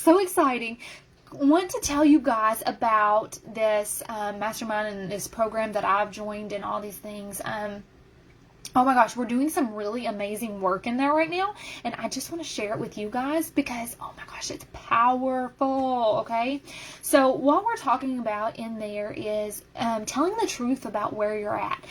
so exciting. Want to tell you guys about this mastermind and this program that I've joined and all these things. Oh my gosh, we're doing some really amazing work in there right now, and I just want to share it with you guys because, oh my gosh, it's powerful, okay? So what we're talking about in there is telling the truth about where you're at.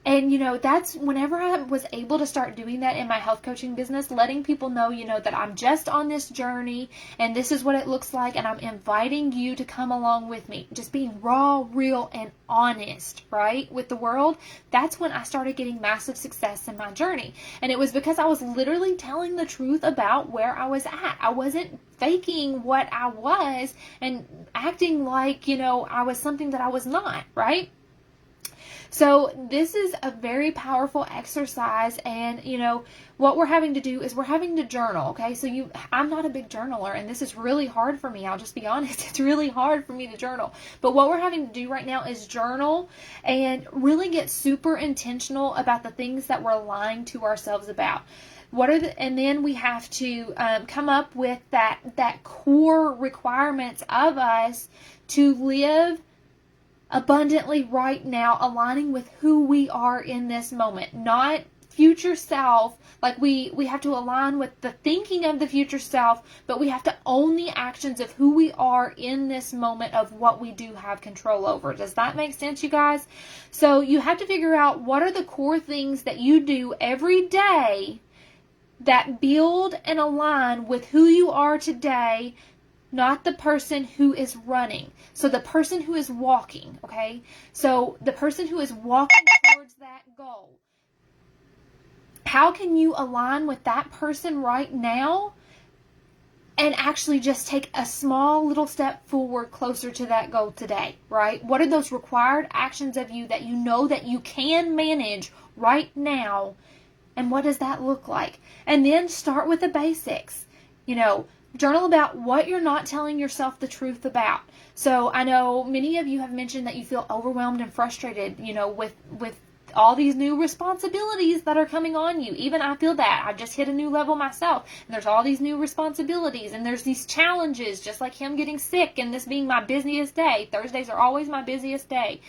And, that's whenever I was able to start doing that in my health coaching business, letting people know, that I'm just on this journey and this is what it looks like. And I'm inviting you to come along with me, just being raw, real, and honest, right, with the world. That's when I started getting massive success in my journey. And it was because I was literally telling the truth about where I was at. I wasn't faking what I was and acting like, I was something that I was not, right? So this is a very powerful exercise, and what we're having to do is we're having to journal, okay? So I'm not a big journaler, and this is really hard for me. I'll just be honest. It's really hard for me to journal. But what we're having to do right now is journal and really get super intentional about the things that we're lying to ourselves about. And then we have to come up with that core requirements of us to live abundantly right now, aligning with who we are in this moment, not future self. Like we have to align with the thinking of the future self, but we have to own the actions of who we are in this moment of what we do have control over. Does that make sense, you guys? So you have to figure out what are the core things that you do every day that build and align with who you are today, not the person who is running. So the person who is walking, okay? So the person who is walking towards that goal. How can you align with that person right now and actually just take a small little step forward closer to that goal today, right? What are those required actions of you that you know that you can manage right now? And what does that look like? And then start with the basics, Journal about what you're not telling yourself the truth about. So I know many of you have mentioned that you feel overwhelmed and frustrated, with all these new responsibilities that are coming on you. Even I feel that. I've just hit a new level myself. And there's all these new responsibilities and there's these challenges, just like him getting sick and this being my busiest day. Thursdays are always my busiest day.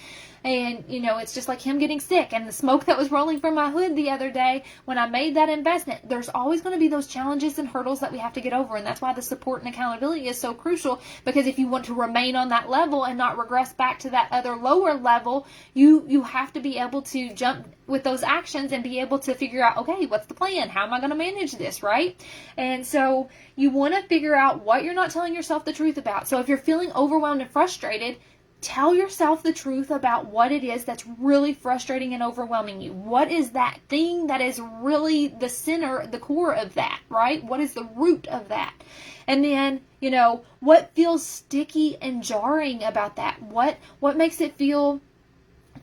And, it's just like him getting sick and the smoke that was rolling from my hood the other day when I made that investment. There's always going to be those challenges and hurdles that we have to get over. And that's why the support and accountability is so crucial, because if you want to remain on that level and not regress back to that other lower level, you have to be able to jump with those actions and be able to figure out, okay, what's the plan? How am I going to manage this, right? And so you want to figure out what you're not telling yourself the truth about. So if you're feeling overwhelmed and frustrated, tell yourself the truth about what it is that's really frustrating and overwhelming you. What is that thing that is really the center, the core of that, right? What is the root of that? And then, what feels sticky and jarring about that? What makes it feel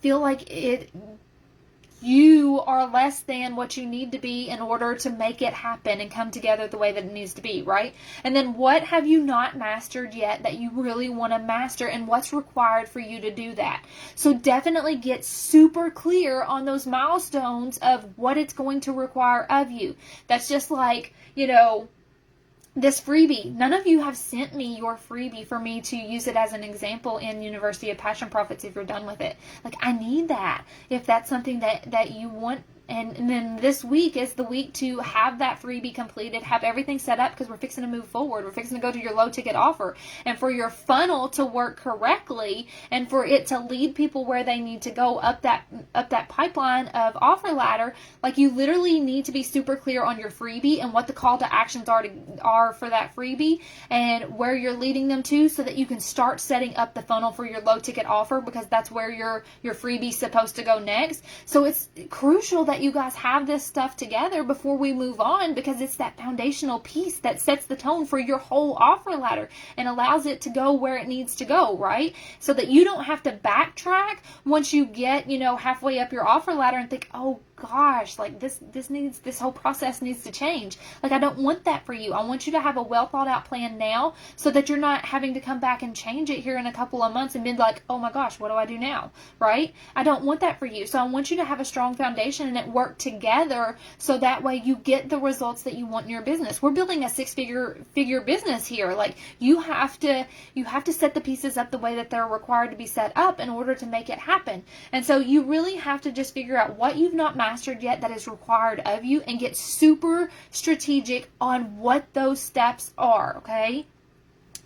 like you are less than what you need to be in order to make it happen and come together the way that it needs to be, right? And then what have you not mastered yet that you really want to master, and what's required for you to do that? So definitely get super clear on those milestones of what it's going to require of you. That's just like, this freebie. None of you have sent me your freebie for me to use it as an example in University of Passion Profits if you're done with it. Like, I need that if that's something that you want. And then this week is the week to have that freebie completed, have everything set up, because we're fixing to move forward. We're fixing to go to your low ticket offer, and for your funnel to work correctly and for it to lead people where they need to go up that pipeline of offer ladder. Like, you literally need to be super clear on your freebie and what the call to actions are for that freebie and where you're leading them to, so that you can start setting up the funnel for your low ticket offer, because that's where your freebie's supposed to go next. So it's crucial that you guys have this stuff together before we move on, because it's that foundational piece that sets the tone for your whole offer ladder and allows it to go where it needs to go, right? So that you don't have to backtrack once you get, halfway up your offer ladder and think, oh gosh, like this whole process needs to change. Like, I don't want that for you. I want you to have a well thought out plan now so that you're not having to come back and change it here in a couple of months and be like, oh my gosh, what do I do now? Right? I don't want that for you. So I want you to have a strong foundation and it work together so that way you get the results that you want in your business. We're building a six-figure business here. Like, you have to set the pieces up the way that they're required to be set up in order to make it happen. And so you really have to just figure out what you've not mastered yet that is required of you and get super strategic on what those steps are, okay?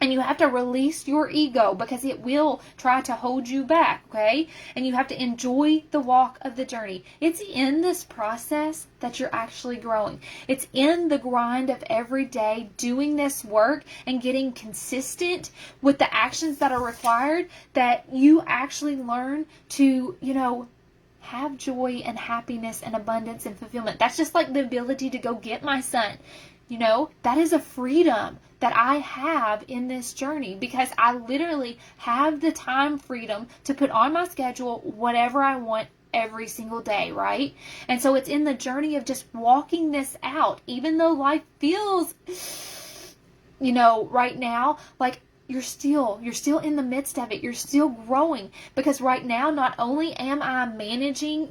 And you have to release your ego because it will try to hold you back, okay? And you have to enjoy the walk of the journey. It's in this process that you're actually growing. It's in the grind of every day doing this work and getting consistent with the actions that are required that you actually learn to, have joy and happiness and abundance and fulfillment. That's just like the ability to go get my son. That is a freedom that I have in this journey because I literally have the time freedom to put on my schedule whatever I want every single day, right? And so it's in the journey of just walking this out, even though life feels, right now, like you're still in the midst of it. You're still growing because right now, not only am I managing,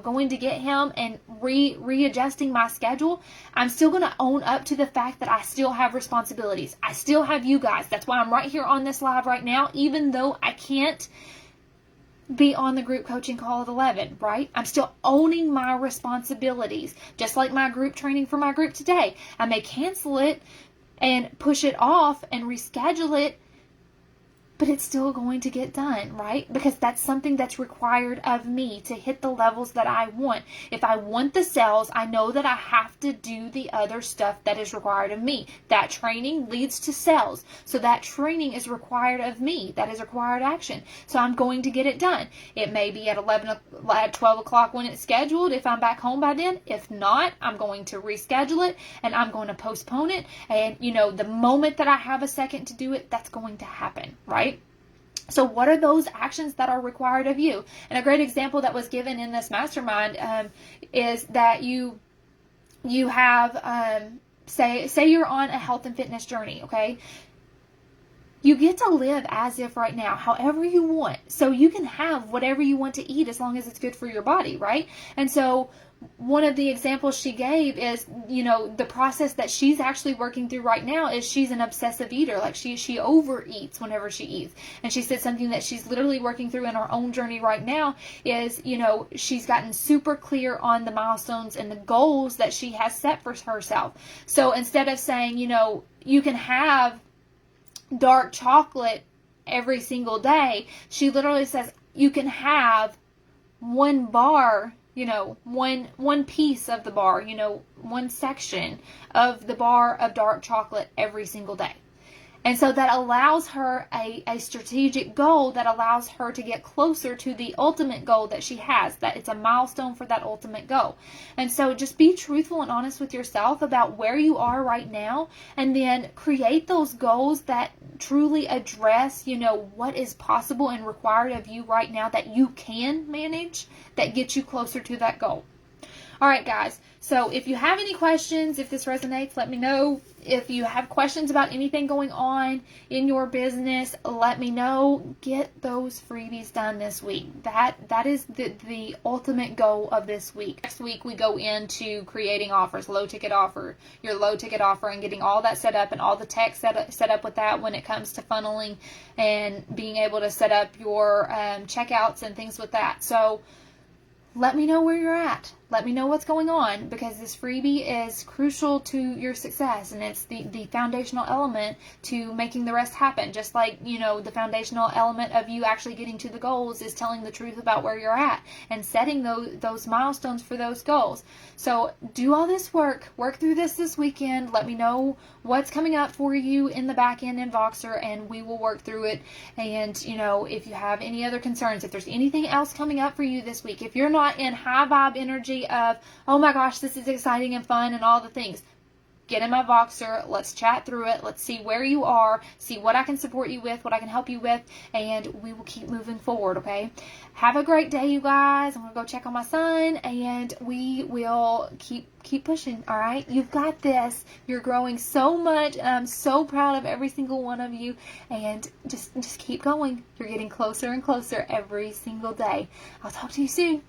going to get him and readjusting my schedule, I'm still going to own up to the fact that I still have responsibilities. I still have you guys. That's why I'm right here on this live right now, even though I can't be on the group coaching call at 11, right? I'm still owning my responsibilities, just like my group training for my group today. I may cancel it and push it off and reschedule it, but it's still going to get done, right? Because that's something that's required of me to hit the levels that I want. If I want the sales, I know that I have to do the other stuff that is required of me. That training leads to sales. So that training is required of me. That is required action. So I'm going to get it done. It may be at 12 o'clock when it's scheduled if I'm back home by then. If not, I'm going to reschedule it and I'm going to postpone it. And, the moment that I have a second to do it, that's going to happen, right? So what are those actions that are required of you? And a great example that was given in this mastermind is that you have, say you're on a health and fitness journey, okay? You get to live as if right now, however you want. So you can have whatever you want to eat as long as it's good for your body, right? And so one of the examples she gave is, the process that she's actually working through right now is she's an obsessive eater. Like she overeats whenever she eats. And she said something that she's literally working through in her own journey right now is, she's gotten super clear on the milestones and the goals that she has set for herself. So instead of saying, you can have dark chocolate every single day, she literally says you can have one bar, one piece of the bar, one section of the bar of dark chocolate every single day. And so that allows her a strategic goal that allows her to get closer to the ultimate goal that she has, that it's a milestone for that ultimate goal. And so just be truthful and honest with yourself about where you are right now, and then create those goals that truly address, what is possible and required of you right now that you can manage, that gets you closer to that goal. All right, guys. So if you have any questions, if this resonates, let me know. If you have questions about anything going on in your business, let me know. Get those freebies done this week. That is the ultimate goal of this week. Next week, we go into creating offers, your low ticket offer, and getting all that set up and all the tech set up with that when it comes to funneling and being able to set up your checkouts and things with that. So let me know where you're at. Let me know what's going on, because this freebie is crucial to your success, and it's the foundational element to making the rest happen. Just like, the foundational element of you actually getting to the goals is telling the truth about where you're at and setting those milestones for those goals. So do all this work through this weekend. Let me know what's coming up for you in the back end in Voxer, and we will work through it. And, if you have any other concerns, if there's anything else coming up for you this week, if you're not in high vibe energy of, oh my gosh, this is exciting and fun and all the things, get in my Voxer. Let's chat through it. Let's see where you are, see what I can support you with, what I can help you with, and we will keep moving forward, okay? Have a great day, you guys. I'm going to go check on my son, and we will keep pushing, all right? You've got this. You're growing so much, and I'm so proud of every single one of you, and just keep going. You're getting closer and closer every single day. I'll talk to you soon.